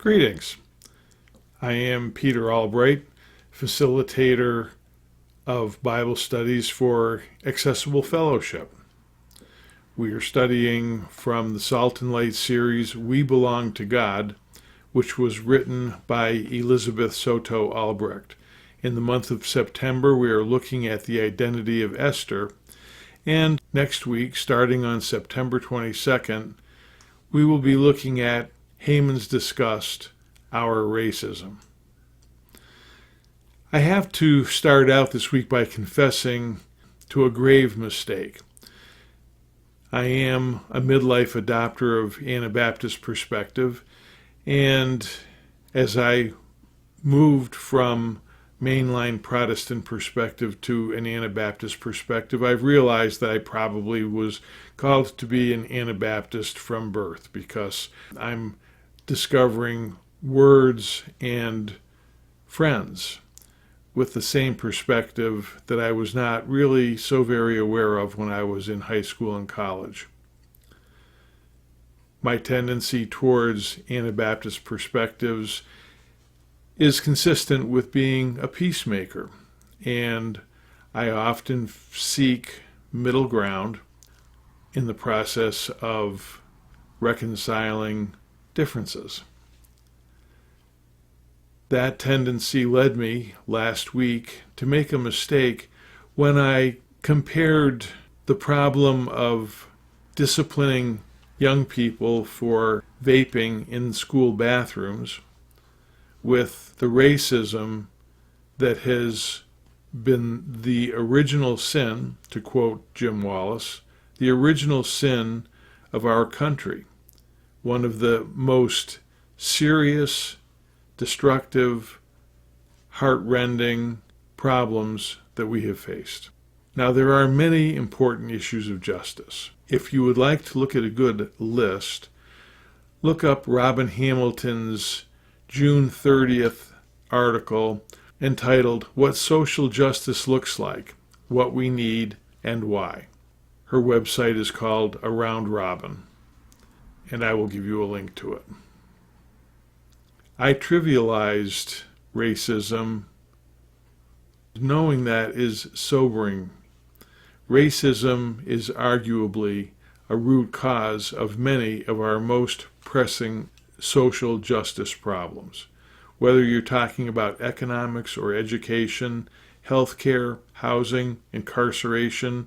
Greetings. I am Peter Albright, facilitator of Bible studies for Accessible Fellowship. We are studying from the Salt and Light series, We Belong to God, which was written by Elizabeth Soto Albrecht. In the month of September, we are looking at the identity of Esther, and next week, starting on September 22nd, we will be looking at Haman's Disgust, Our Racism. I have to start out this week by confessing to a grave mistake. I am a midlife adopter of Anabaptist perspective, and as I moved from mainline Protestant perspective to an Anabaptist perspective, I've realized that I probably was called to be an Anabaptist from birth because I'm discovering words and friends with the same perspective that I was not really so very aware of when I was in high school and college. My tendency towards Anabaptist perspectives is consistent with being a peacemaker, and I often seek middle ground in the process of reconciling differences. That tendency led me last week to make a mistake when I compared the problem of disciplining young people for vaping in school bathrooms with the racism that has been the original sin, to quote Jim Wallace, the original sin of our country. One of the most serious, destructive, heart-rending problems that we have faced. Now, there are many important issues of justice. If you would like to look at a good list, look up Robin Hamilton's June 30th article entitled, What Social Justice Looks Like, What We Need, and Why. Her website is called Around Robin, and I will give you a link to it. I trivialized racism. Knowing that is sobering. Racism is arguably a root cause of many of our most pressing social justice problems. Whether you're talking about economics or education, healthcare, housing, incarceration,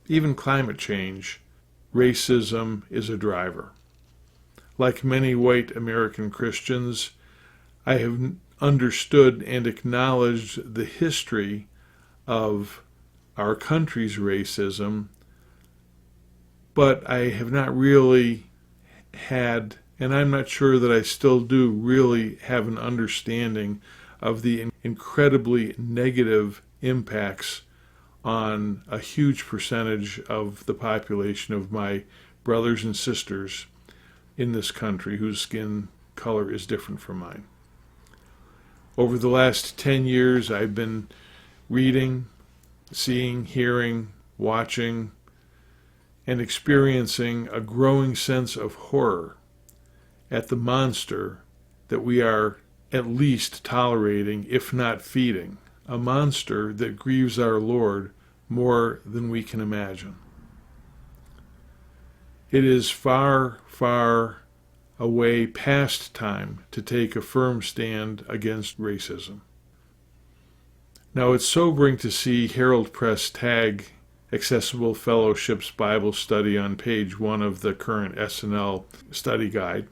even climate change, racism is a driver. Like many white American Christians, I have understood and acknowledged the history of our country's racism, but I have not really had, and I'm not sure that I still do, really have an understanding of the incredibly negative impacts on a huge percentage of the population of my brothers and sisters in this country whose skin color is different from mine. Over the last 10 years, I've been reading, seeing, hearing, watching, and experiencing a growing sense of horror at the monster that we are at least tolerating, if not feeding, a monster that grieves our Lord more than we can imagine. It is far, far away past time to take a firm stand against racism. Now, it's sobering to see Herald Press tag Accessible Fellowship's Bible study on page 1 of the current S&L study guide.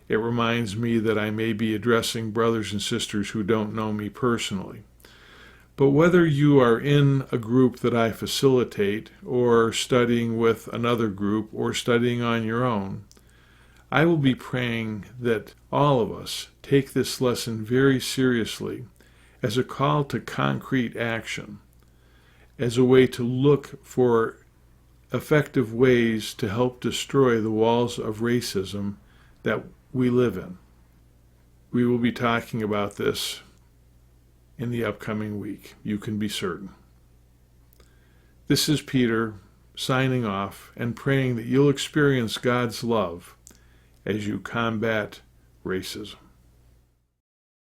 It reminds me that I may be addressing brothers and sisters who don't know me personally. But whether you are in a group that I facilitate, or studying with another group, or studying on your own, I will be praying that all of us take this lesson very seriously as a call to concrete action, as a way to look for effective ways to help destroy the walls of racism that we live in. We will be talking about this in the upcoming week, you can be certain. This is Peter signing off and praying that you'll experience God's love as you combat racism.